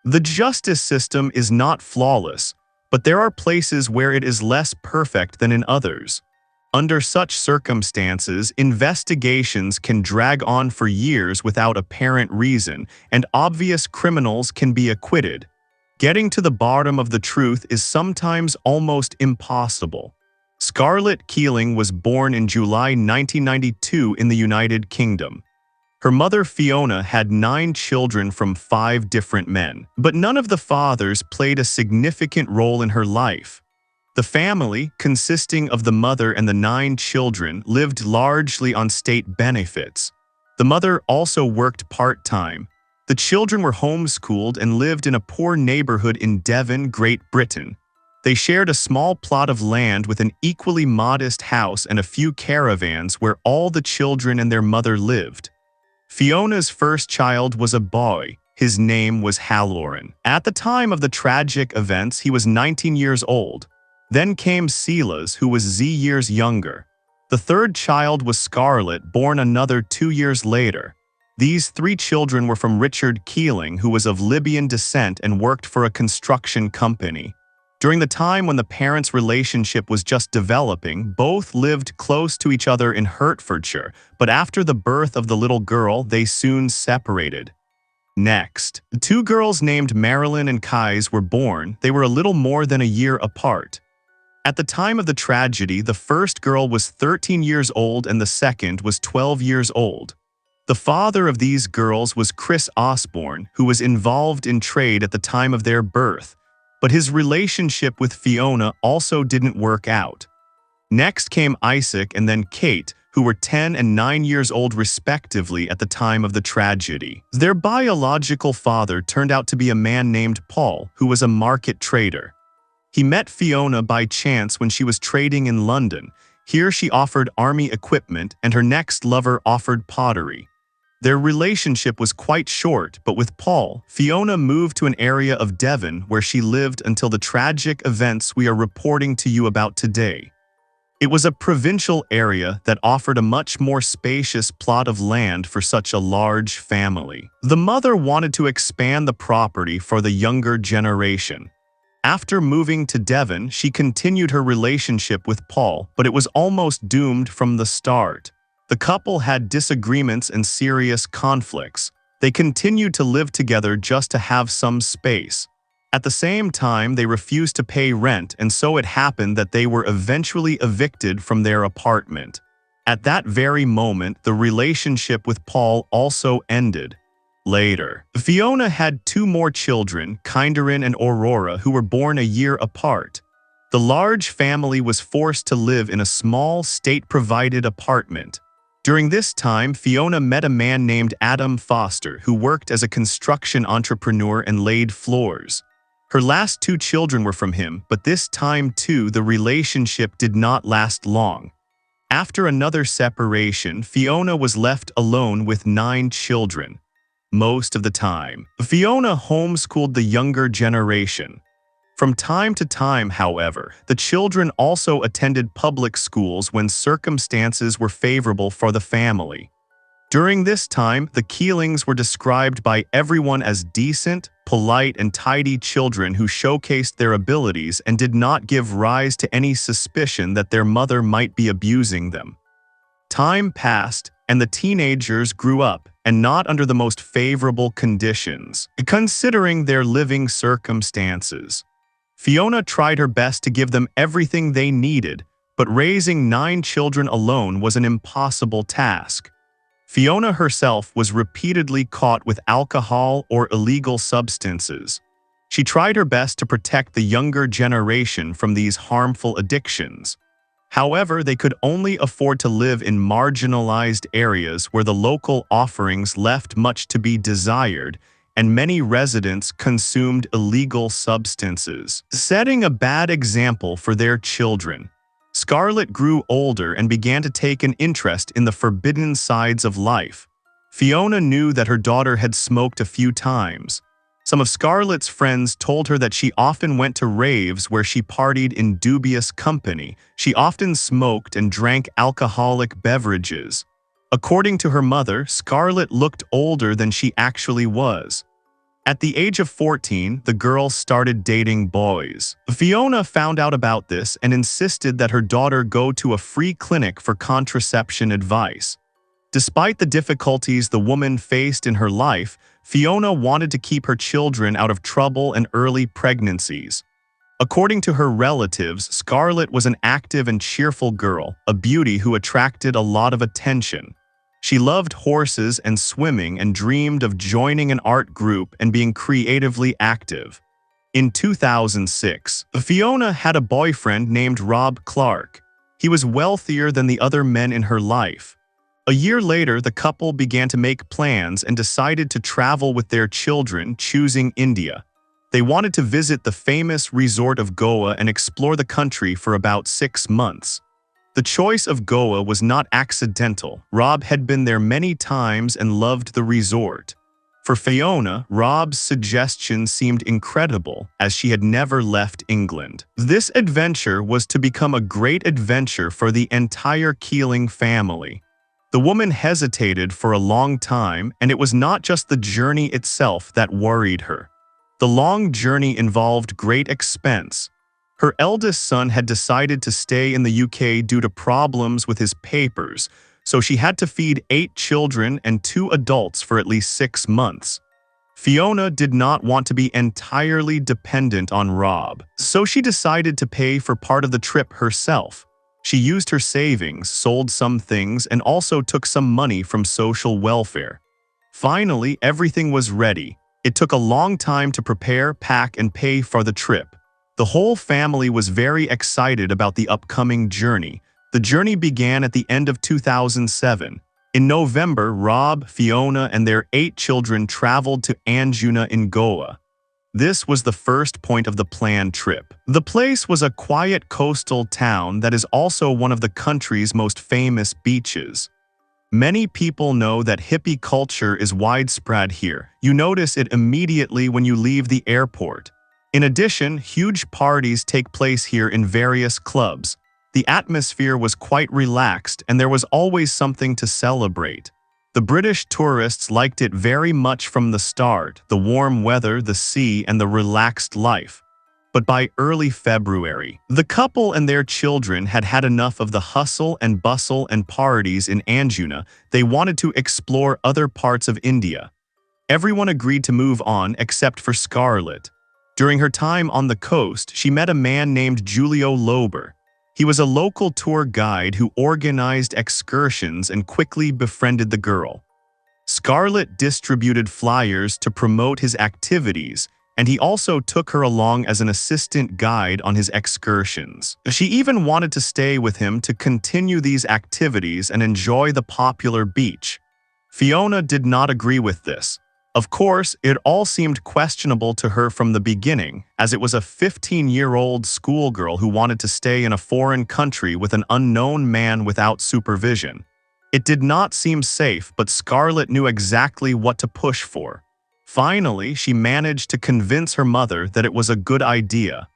The justice system is not flawless, but there are places where it is less perfect than in others. Under such circumstances, investigations can drag on for years without apparent reason, and obvious criminals can be acquitted. Getting to the bottom of the truth is sometimes almost impossible. Scarlett Keeling was born in July 1992 in the United Kingdom. Her mother Fiona had 9 children from 5 different men, but none of the fathers played a significant role in her life. The family, consisting of the mother and the 9 children, lived largely on state benefits. The mother also worked part-time. The children were homeschooled and lived in a poor neighborhood in Devon, Great Britain. They shared a small plot of land with an equally modest house and a few caravans where all the children and their mother lived. Fiona's first child was a boy. His name was Halloran. At the time of the tragic events, he was 19 years old. Then came Silas, who was years younger. The third child was Scarlet, born another 2 years later. These 3 children were from Richard Keeling, who was of Libyan descent and worked for a construction company. During the time when the parents' relationship was just developing, both lived close to each other in Hertfordshire, but after the birth of the little girl, they soon separated. Next, 2 girls named Marilyn and Kais were born. They were a little more than a year apart. At the time of the tragedy, the first girl was 13 years old and the second was 12 years old. The father of these girls was Chris Osborne, who was involved in trade at the time of their birth, but his relationship with Fiona also didn't work out. Next came Isaac and then Kate, who were 10 and 9 years old respectively at the time of the tragedy. Their biological father turned out to be a man named Paul, who was a market trader. He met Fiona by chance when she was trading in London. Here she offered army equipment and her next lover offered pottery. Their relationship was quite short, but with Paul, Fiona moved to an area of Devon where she lived until the tragic events we are reporting to you about today. It was a provincial area that offered a much more spacious plot of land for such a large family. The mother wanted to expand the property for the younger generation. After moving to Devon, she continued her relationship with Paul, but it was almost doomed from the start. The couple had disagreements and serious conflicts. They continued to live together just to have some space. At the same time, they refused to pay rent, and so it happened that they were eventually evicted from their apartment. At that very moment, the relationship with Paul also ended. Later, Fiona had 2 more children, Kinderin and Aurora, who were born a year apart. The large family was forced to live in a small, state-provided apartment. During this time, Fiona met a man named Adam Foster, who worked as a construction entrepreneur and laid floors. Her last 2 children were from him, but this time too, the relationship did not last long. After another separation, Fiona was left alone with 9 children. Most of the time, Fiona homeschooled the younger generation. From time to time, however, the children also attended public schools when circumstances were favorable for the family. During this time, the Keelings were described by everyone as decent, polite, and tidy children who showcased their abilities and did not give rise to any suspicion that their mother might be abusing them. Time passed, and the teenagers grew up, and not under the most favorable conditions, considering their living circumstances. Fiona tried her best to give them everything they needed, but raising 9 children alone was an impossible task. Fiona herself was repeatedly caught with alcohol or illegal substances. She tried her best to protect the younger generation from these harmful addictions. However, they could only afford to live in marginalized areas where the local offerings left much to be desired, and many residents consumed illegal substances, setting a bad example for their children. Scarlet grew older and began to take an interest in the forbidden sides of life. Fiona knew that her daughter had smoked a few times. Some of Scarlett's friends told her that she often went to raves where she partied in dubious company. She often smoked and drank alcoholic beverages. According to her mother, Scarlett looked older than she actually was. At the age of 14, the girl started dating boys. Fiona found out about this and insisted that her daughter go to a free clinic for contraception advice. Despite the difficulties the woman faced in her life, Fiona wanted to keep her children out of trouble and early pregnancies. According to her relatives, Scarlett was an active and cheerful girl, a beauty who attracted a lot of attention. She loved horses and swimming and dreamed of joining an art group and being creatively active. In 2006, Fiona had a boyfriend named Rob Clark. He was wealthier than the other men in her life. A year later, the couple began to make plans and decided to travel with their children, choosing India. They wanted to visit the famous resort of Goa and explore the country for about 6 months. The choice of Goa was not accidental. Rob had been there many times and loved the resort. For Fiona, Rob's suggestion seemed incredible, as she had never left England. This adventure was to become a great adventure for the entire Keeling family. The woman hesitated for a long time, and it was not just the journey itself that worried her. The long journey involved great expense. Her eldest son had decided to stay in the UK due to problems with his papers, so she had to feed 8 children and 2 adults for at least 6 months. Fiona did not want to be entirely dependent on Rob, so she decided to pay for part of the trip herself. She used her savings, sold some things, and also took some money from social welfare. Finally, everything was ready. It took a long time to prepare, pack, and pay for the trip. The whole family was very excited about the upcoming journey. The journey began at the end of 2007. In November, Rob, Fiona, and their 8 children traveled to Anjuna in Goa. This was the first point of the planned trip. The place was a quiet coastal town that is also one of the country's most famous beaches. Many people know that hippie culture is widespread here. You notice it immediately when you leave the airport. In addition, huge parties take place here in various clubs. The atmosphere was quite relaxed and there was always something to celebrate. The British tourists liked it very much from the start, the warm weather, the sea, and the relaxed life. But by early February, the couple and their children had had enough of the hustle and bustle and parties in Anjuna. They wanted to explore other parts of India. Everyone agreed to move on except for Scarlett. During her time on the coast, she met a man named Julio Lober. He was a local tour guide who organized excursions and quickly befriended the girl. Scarlett distributed flyers to promote his activities, and he also took her along as an assistant guide on his excursions. She even wanted to stay with him to continue these activities and enjoy the popular beach. Fiona did not agree with this. Of course, it all seemed questionable to her from the beginning, as it was a 15-year-old schoolgirl who wanted to stay in a foreign country with an unknown man without supervision. It did not seem safe, but Scarlett knew exactly what to push for. Finally, she managed to convince her mother that it was a good idea.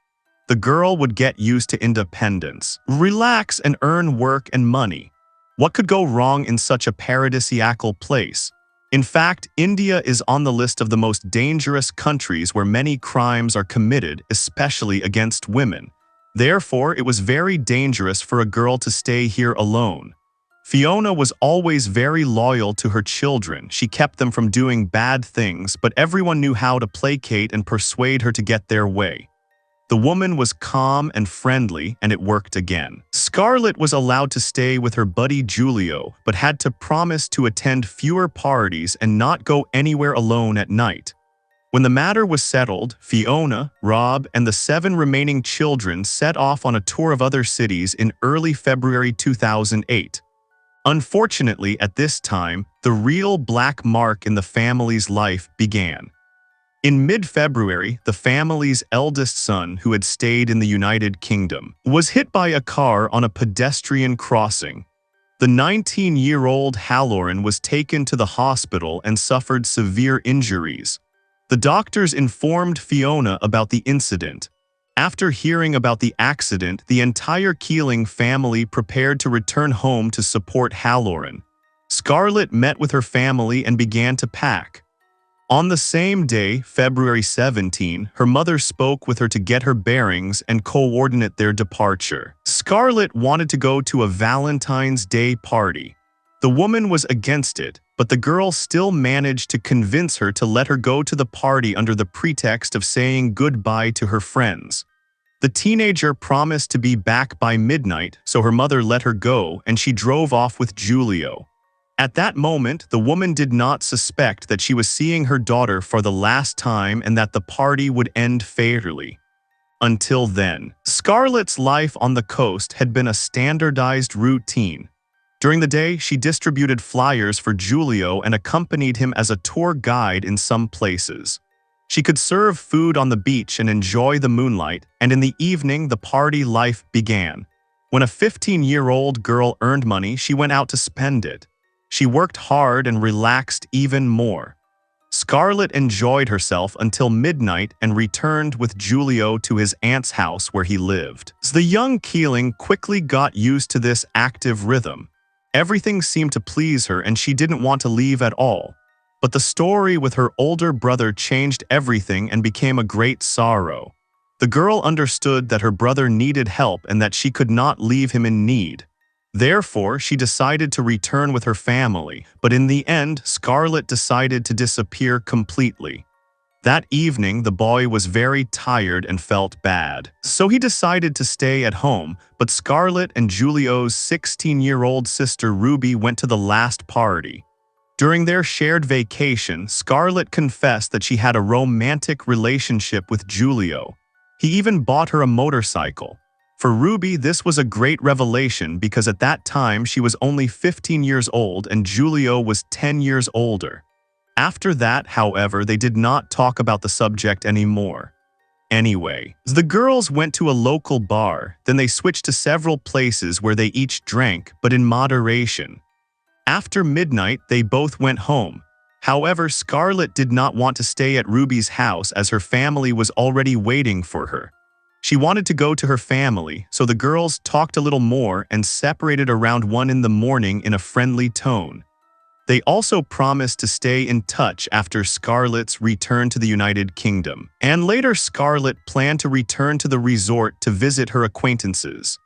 The girl would get used to independence, relax, and earn work and money. What could go wrong in such a paradisiacal place? In fact, India is on the list of the most dangerous countries where many crimes are committed, especially against women. Therefore, it was very dangerous for a girl to stay here alone. Fiona was always very loyal to her children. She kept them from doing bad things, but everyone knew how to placate and persuade her to get their way. The woman was calm and friendly, and it worked again. Scarlett was allowed to stay with her buddy Julio, but had to promise to attend fewer parties and not go anywhere alone at night. When the matter was settled, Fiona, Rob, and the 7 remaining children set off on a tour of other cities in early February 2008. Unfortunately, at this time, the real black mark in the family's life began. In mid-February, the family's eldest son, who had stayed in the United Kingdom, was hit by a car on a pedestrian crossing. The 19-year-old Halloran was taken to the hospital and suffered severe injuries. The doctors informed Fiona about the incident. After hearing about the accident, the entire Keeling family prepared to return home to support Halloran. Scarlett met with her family and began to pack. On the same day, February 17, her mother spoke with her to get her bearings and coordinate their departure. Scarlett wanted to go to a Valentine's Day party. The woman was against it, but the girl still managed to convince her to let her go to the party under the pretext of saying goodbye to her friends. The teenager promised to be back by midnight, so her mother let her go and she drove off with Giulio. At that moment, the woman did not suspect that she was seeing her daughter for the last time and that the party would end fatally. Until then, Scarlett's life on the coast had been a standardized routine. During the day, she distributed flyers for Giulio and accompanied him as a tour guide in some places. She could serve food on the beach and enjoy the moonlight, and in the evening, the party life began. When a 15-year-old girl earned money, she went out to spend it. She worked hard and relaxed even more. Scarlett enjoyed herself until midnight and returned with Giulio to his aunt's house where he lived. The young Keeling quickly got used to this active rhythm. Everything seemed to please her and she didn't want to leave at all. But the story with her older brother changed everything and became a great sorrow. The girl understood that her brother needed help and that she could not leave him in need. Therefore, she decided to return with her family, but in the end, Scarlett decided to disappear completely. That evening, the boy was very tired and felt bad, so he decided to stay at home, but Scarlett and Giulio's 16-year-old sister Ruby went to the last party. During their shared vacation, Scarlett confessed that she had a romantic relationship with Giulio. He even bought her a motorcycle. For Ruby, this was a great revelation because at that time she was only 15 years old and Giulio was 10 years older. After that, however, they did not talk about the subject anymore. Anyway, the girls went to a local bar, then they switched to several places where they each drank, but in moderation. After midnight, they both went home. However, Scarlett did not want to stay at Ruby's house as her family was already waiting for her. She wanted to go to her family, so the girls talked a little more and separated around 1 in the morning in a friendly tone. They also promised to stay in touch after Scarlett's return to the United Kingdom, and later Scarlett planned to return to the resort to visit her acquaintances.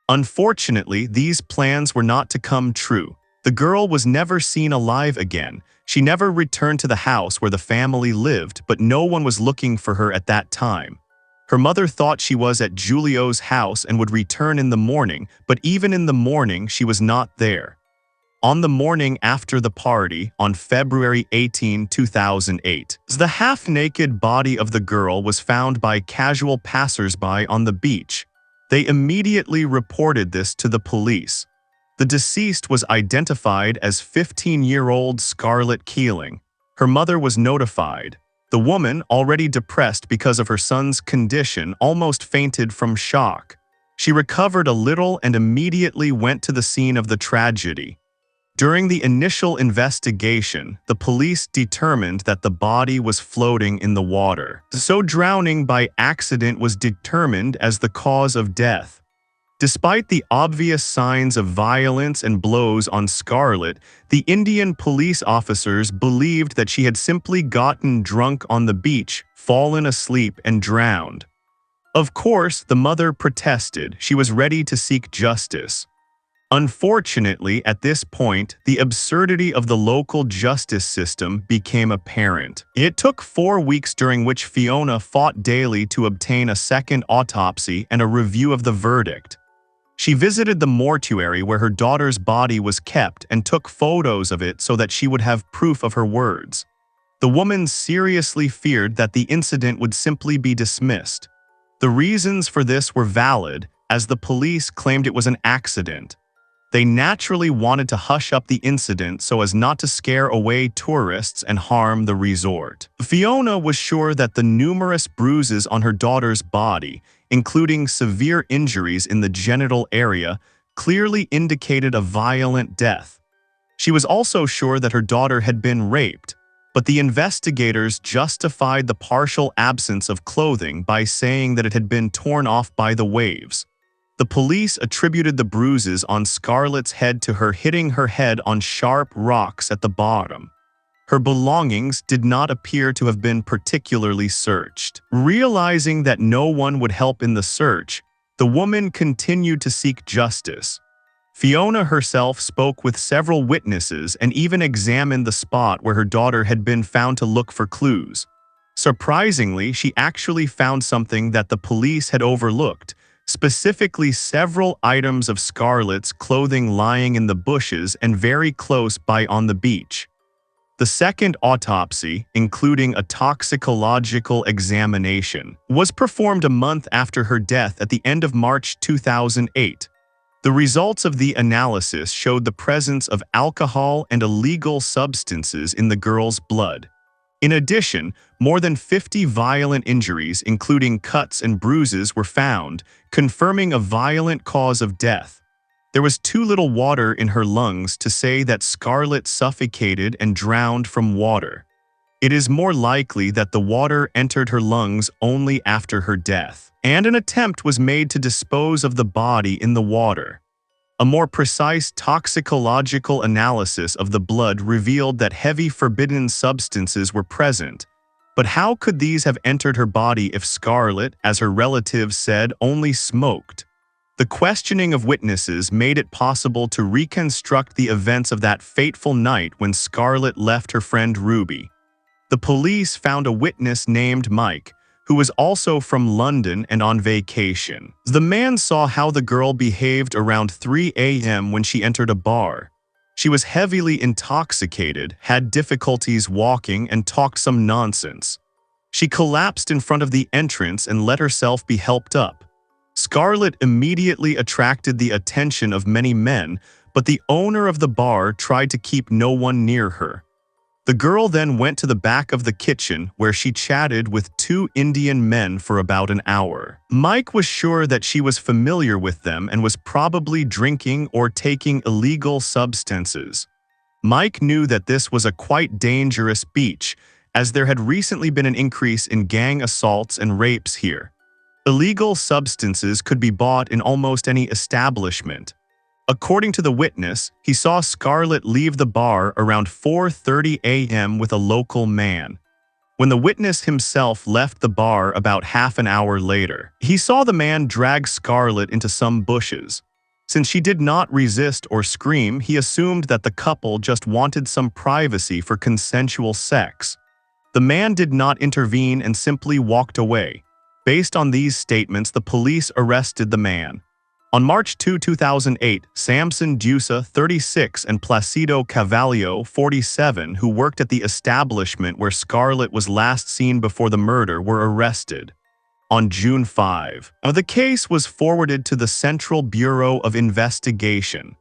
Unfortunately, these plans were not to come true. The girl was never seen alive again. She never returned to the house where the family lived, but no one was looking for her at that time. Her mother thought she was at Giulio's house and would return in the morning, but even in the morning she was not there. On the morning after the party, on February 18, 2008, the half-naked body of the girl was found by casual passers-by on the beach. They immediately reported this to the police. The deceased was identified as 15-year-old Scarlett Keeling. Her mother was notified. The woman, already depressed because of her son's condition, almost fainted from shock. She recovered a little and immediately went to the scene of the tragedy. During the initial investigation, the police determined that the body was floating in the water, so drowning by accident was determined as the cause of death. Despite the obvious signs of violence and blows on Scarlett, the Indian police officers believed that she had simply gotten drunk on the beach, fallen asleep, and drowned. Of course, the mother protested. She was ready to seek justice. Unfortunately, at this point, the absurdity of the local justice system became apparent. It took 4 weeks during which Fiona fought daily to obtain a second autopsy and a review of the verdict. She visited the mortuary where her daughter's body was kept and took photos of it so that she would have proof of her words. The woman seriously feared that the incident would simply be dismissed. The reasons for this were valid, as the police claimed it was an accident. They naturally wanted to hush up the incident so as not to scare away tourists and harm the resort. Fiona was sure that the numerous bruises on her daughter's body, including severe injuries in the genital area, clearly indicated a violent death. She was also sure that her daughter had been raped, but the investigators justified the partial absence of clothing by saying that it had been torn off by the waves. The police attributed the bruises on Scarlett's head to her hitting her head on sharp rocks at the bottom. Her belongings did not appear to have been particularly searched. Realizing that no one would help in the search, the woman continued to seek justice. Fiona herself spoke with several witnesses and even examined the spot where her daughter had been found to look for clues. Surprisingly, she actually found something that the police had overlooked, specifically several items of Scarlett's clothing lying in the bushes and very close by on the beach. The second autopsy, including a toxicological examination, was performed a month after her death at the end of March 2008. The results of the analysis showed the presence of alcohol and illegal substances in the girl's blood. In addition, more than 50 violent injuries, including cuts and bruises, were found, confirming a violent cause of death. There was too little water in her lungs to say that Scarlett suffocated and drowned from water. It is more likely that the water entered her lungs only after her death, and an attempt was made to dispose of the body in the water. A more precise toxicological analysis of the blood revealed that heavy forbidden substances were present. But how could these have entered her body if Scarlett, as her relatives said, only smoked? The questioning of witnesses made it possible to reconstruct the events of that fateful night when Scarlett left her friend Ruby. The police found a witness named Mike, who was also from London and on vacation. The man saw how the girl behaved around 3 a.m. when she entered a bar. She was heavily intoxicated, had difficulties walking, and talked some nonsense. She collapsed in front of the entrance and let herself be helped up. Scarlett immediately attracted the attention of many men, but the owner of the bar tried to keep no one near her. The girl then went to the back of the kitchen where she chatted with 2 Indian men for about an hour. Mike was sure that she was familiar with them and was probably drinking or taking illegal substances. Mike knew that this was a quite dangerous beach, as there had recently been an increase in gang assaults and rapes here. Illegal substances could be bought in almost any establishment. According to the witness, he saw Scarlett leave the bar around 4:30 a.m. with a local man. When the witness himself left the bar about half an hour later, he saw the man drag Scarlett into some bushes. Since she did not resist or scream, he assumed that the couple just wanted some privacy for consensual sex. The man did not intervene and simply walked away. Based on these statements, the police arrested the man. On March 2, 2008, Samson Dusa, 36, and Placido Cavallo, 47, who worked at the establishment where Scarlett was last seen before the murder, were arrested. On June 5, the case was forwarded to the Central Bureau of Investigation.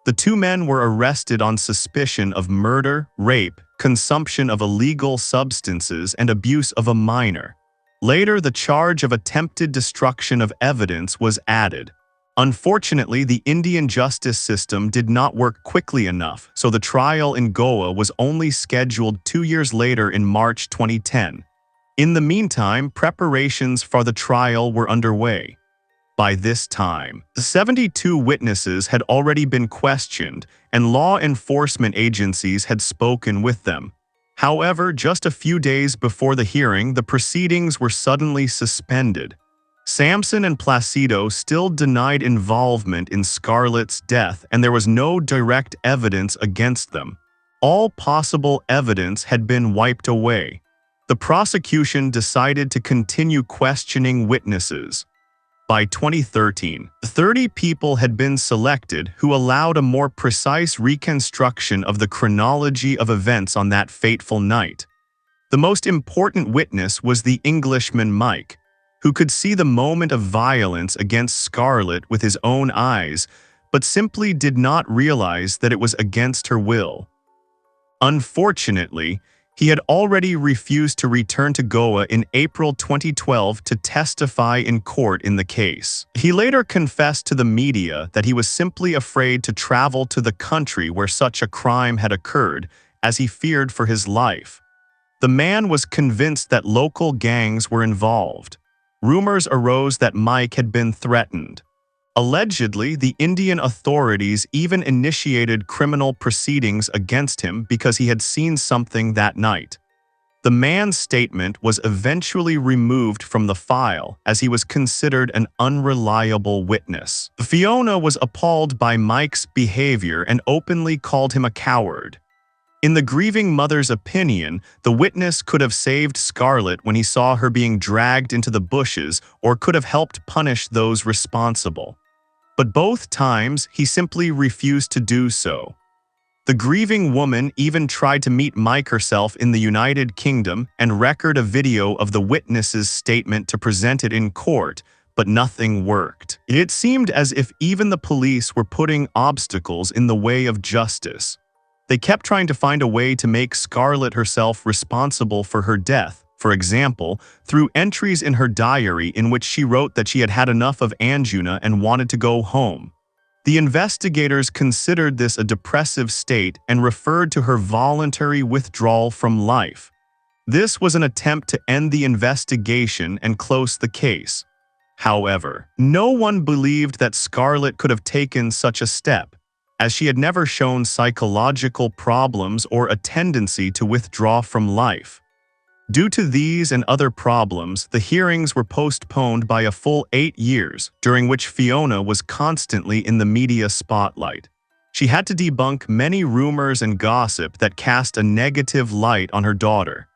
The 2 men were arrested on suspicion of murder, rape, consumption of illegal substances, and abuse of a minor. Later, the charge of attempted destruction of evidence was added. Unfortunately, the Indian justice system did not work quickly enough, so the trial in Goa was only scheduled 2 years later in March 2010. In the meantime, preparations for the trial were underway. By this time, 72 witnesses had already been questioned, and law enforcement agencies had spoken with them. However, just a few days before the hearing, the proceedings were suddenly suspended. Samson and Placido still denied involvement in Scarlett's death, and there was no direct evidence against them. All possible evidence had been wiped away. The prosecution decided to continue questioning witnesses. By 2013, 30 people had been selected who allowed a more precise reconstruction of the chronology of events on that fateful night. The most important witness was the Englishman Mike, who could see the moment of violence against Scarlett with his own eyes, but simply did not realize that it was against her will. Unfortunately, he had already refused to return to Goa in April 2012 to testify in court in the case. He later confessed to the media that he was simply afraid to travel to the country where such a crime had occurred, as he feared for his life. The man was convinced that local gangs were involved. Rumors arose that Mike had been threatened. Allegedly, the Indian authorities even initiated criminal proceedings against him because he had seen something that night. The man's statement was eventually removed from the file as he was considered an unreliable witness. Fiona was appalled by Mike's behavior and openly called him a coward. In the grieving mother's opinion, the witness could have saved Scarlett when he saw her being dragged into the bushes or could have helped punish those responsible. But both times, he simply refused to do so. The grieving woman even tried to meet Mike herself in the United Kingdom and record a video of the witness's statement to present it in court, but nothing worked. It seemed as if even the police were putting obstacles in the way of justice. They kept trying to find a way to make Scarlett herself responsible for her death, for example, through entries in her diary in which she wrote that she had had enough of angina and wanted to go home. The investigators considered this a depressive state and referred to her voluntary withdrawal from life. This was an attempt to end the investigation and close the case. However, no one believed that Scarlett could have taken such a step, as she had never shown psychological problems or a tendency to withdraw from life. Due to these and other problems, the hearings were postponed by a full 8 years, during which Fiona was constantly in the media spotlight. She had to debunk many rumors and gossip that cast a negative light on her daughter.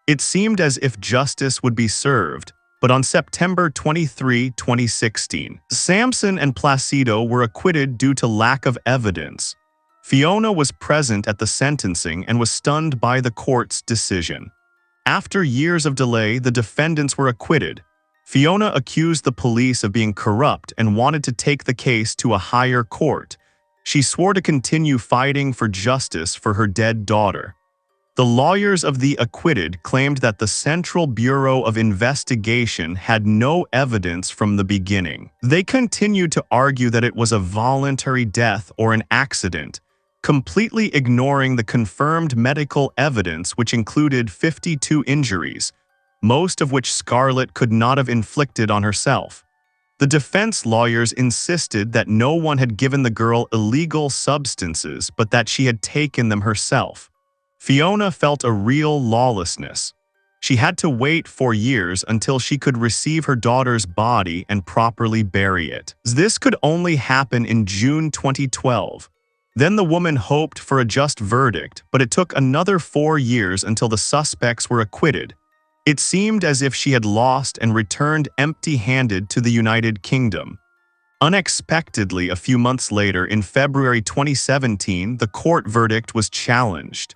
It seemed as if justice would be served, but on September 23, 2016, Sampson and Placido were acquitted due to lack of evidence. Fiona was present at the sentencing and was stunned by the court's decision. After years of delay, the defendants were acquitted. Fiona accused the police of being corrupt and wanted to take the case to a higher court. She swore to continue fighting for justice for her dead daughter. The lawyers of the acquitted claimed that the Central Bureau of Investigation had no evidence from the beginning. They continued to argue that it was a voluntary death or an accident, completely ignoring the confirmed medical evidence which included 52 injuries, most of which Scarlett could not have inflicted on herself. The defense lawyers insisted that no one had given the girl illegal substances but that she had taken them herself. Fiona felt a real lawlessness. She had to wait 4 years until she could receive her daughter's body and properly bury it. This could only happen in June 2012. Then the woman hoped for a just verdict, but it took another 4 years until the suspects were acquitted. It seemed as if she had lost and returned empty-handed to the United Kingdom. Unexpectedly, a few months later, in February 2017, the court verdict was challenged.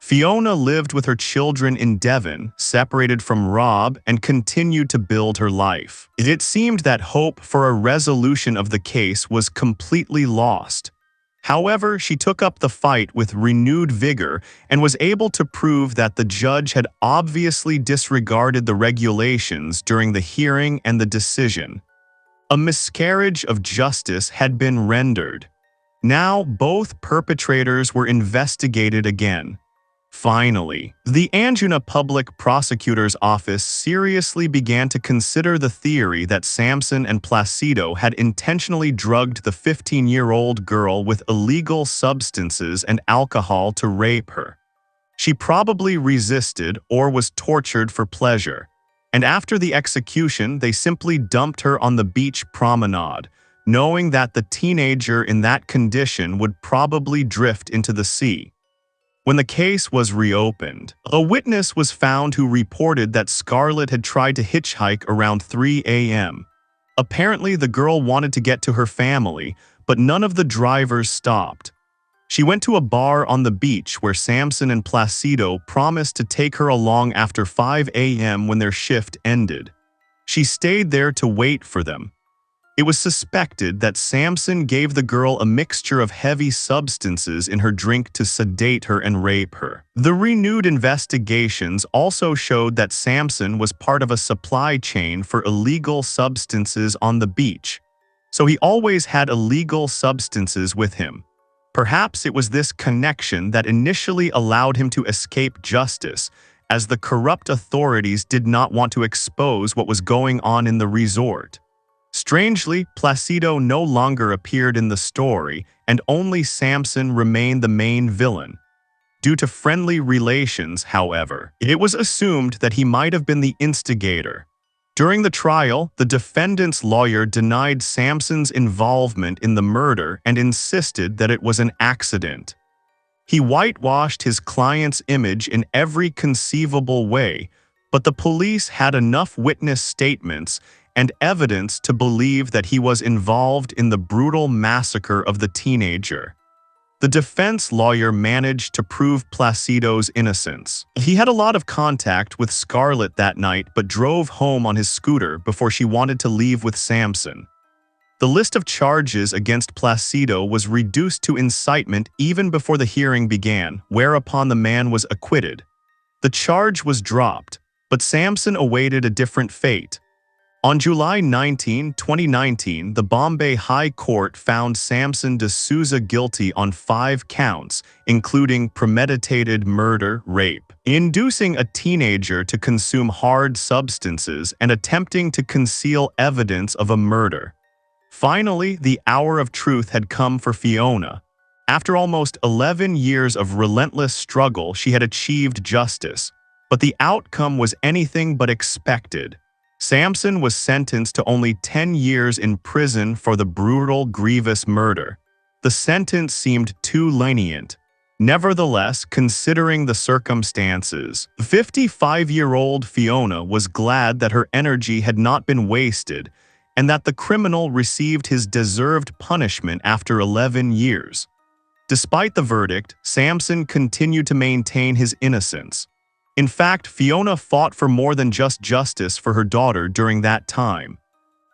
Fiona lived with her children in Devon, separated from Rob, and continued to build her life. It seemed that hope for a resolution of the case was completely lost. However, she took up the fight with renewed vigor and was able to prove that the judge had obviously disregarded the regulations during the hearing and the decision. A miscarriage of justice had been rendered. Now, both perpetrators were investigated again. Finally, the Angina Public Prosecutor's Office seriously began to consider the theory that Sampson and Placido had intentionally drugged the 15-year-old girl with illegal substances and alcohol to rape her. She probably resisted or was tortured for pleasure, and after the execution, they simply dumped her on the beach promenade, knowing that the teenager in that condition would probably drift into the sea. When the case was reopened, a witness was found who reported that Scarlett had tried to hitchhike around 3 a.m. Apparently, the girl wanted to get to her family, but none of the drivers stopped. She went to a bar on the beach where Sampson and Placido promised to take her along after 5 a.m. when their shift ended. She stayed there to wait for them. It was suspected that Sampson gave the girl a mixture of heavy substances in her drink to sedate her and rape her. The renewed investigations also showed that Sampson was part of a supply chain for illegal substances on the beach, so he always had illegal substances with him. Perhaps it was this connection that initially allowed him to escape justice, as the corrupt authorities did not want to expose what was going on in the resort. Strangely, Placido no longer appeared in the story, and only Samson remained the main villain. Due to friendly relations, however, it was assumed that he might have been the instigator. During the trial, the defendant's lawyer denied Samson's involvement in the murder and insisted that it was an accident. He whitewashed his client's image in every conceivable way, but the police had enough witness statements and evidence to believe that he was involved in the brutal massacre of the teenager. The defense lawyer managed to prove Placido's innocence. He had a lot of contact with Scarlett that night but drove home on his scooter before she wanted to leave with Samson. The list of charges against Placido was reduced to incitement even before the hearing began, whereupon the man was acquitted. The charge was dropped, but Samson awaited a different fate. On July 19, 2019, the Bombay High Court found Samson de Souza guilty on 5 counts, including premeditated murder, rape, inducing a teenager to consume hard substances, and attempting to conceal evidence of a murder. Finally, the hour of truth had come for Fiona. After almost 11 years of relentless struggle, she had achieved justice. But the outcome was anything but expected. Samson was sentenced to only 10 years in prison for the brutal, grievous murder. The sentence seemed too lenient. Nevertheless, considering the circumstances, 55-year-old Fiona was glad that her energy had not been wasted and that the criminal received his deserved punishment after 11 years. Despite the verdict, Samson continued to maintain his innocence. In fact, Fiona fought for more than just justice for her daughter during that time.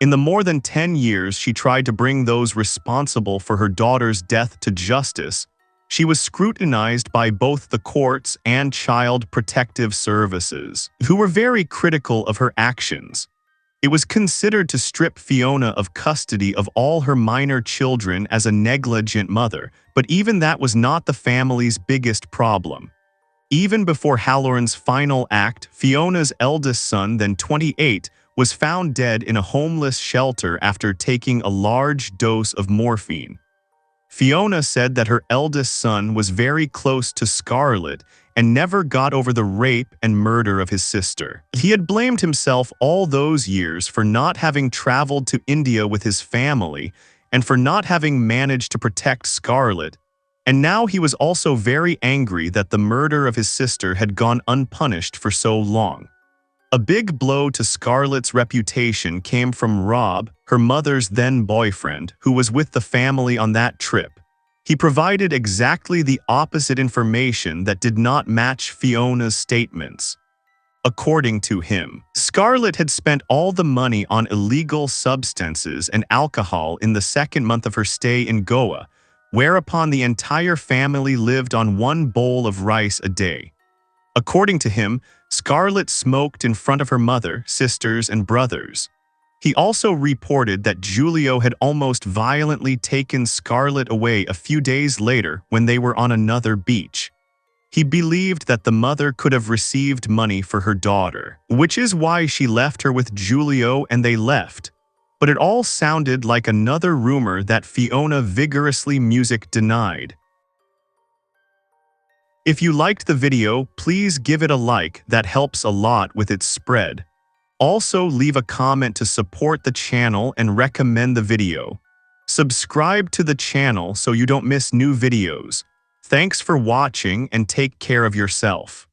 In the more than 10 years she tried to bring those responsible for her daughter's death to justice, she was scrutinized by both the courts and Child Protective Services, who were very critical of her actions. It was considered to strip Fiona of custody of all her minor children as a negligent mother, but even that was not the family's biggest problem. Even before Halloran's final act, Fiona's eldest son, then 28, was found dead in a homeless shelter after taking a large dose of morphine. Fiona said that her eldest son was very close to Scarlet and never got over the rape and murder of his sister. He had blamed himself all those years for not having traveled to India with his family and for not having managed to protect Scarlet. And now he was also very angry that the murder of his sister had gone unpunished for so long. A big blow to Scarlett's reputation came from Rob, her mother's then boyfriend, who was with the family on that trip. He provided exactly the opposite information that did not match Fiona's statements. According to him, Scarlett had spent all the money on illegal substances and alcohol in the second month of her stay in Goa, whereupon the entire family lived on 1 bowl of rice a day. According to him, Scarlett smoked in front of her mother, sisters, and brothers. He also reported that Julio had almost violently taken Scarlett away a few days later when they were on another beach. He believed that the mother could have received money for her daughter, which is why she left her with Julio and they left. But it all sounded like another rumor that Fiona vigorously denied. If you liked the video, please give it a like, that helps a lot with its spread. Also, leave a comment to support the channel and recommend the video. Subscribe to the channel so you don't miss new videos. Thanks for watching and take care of yourself.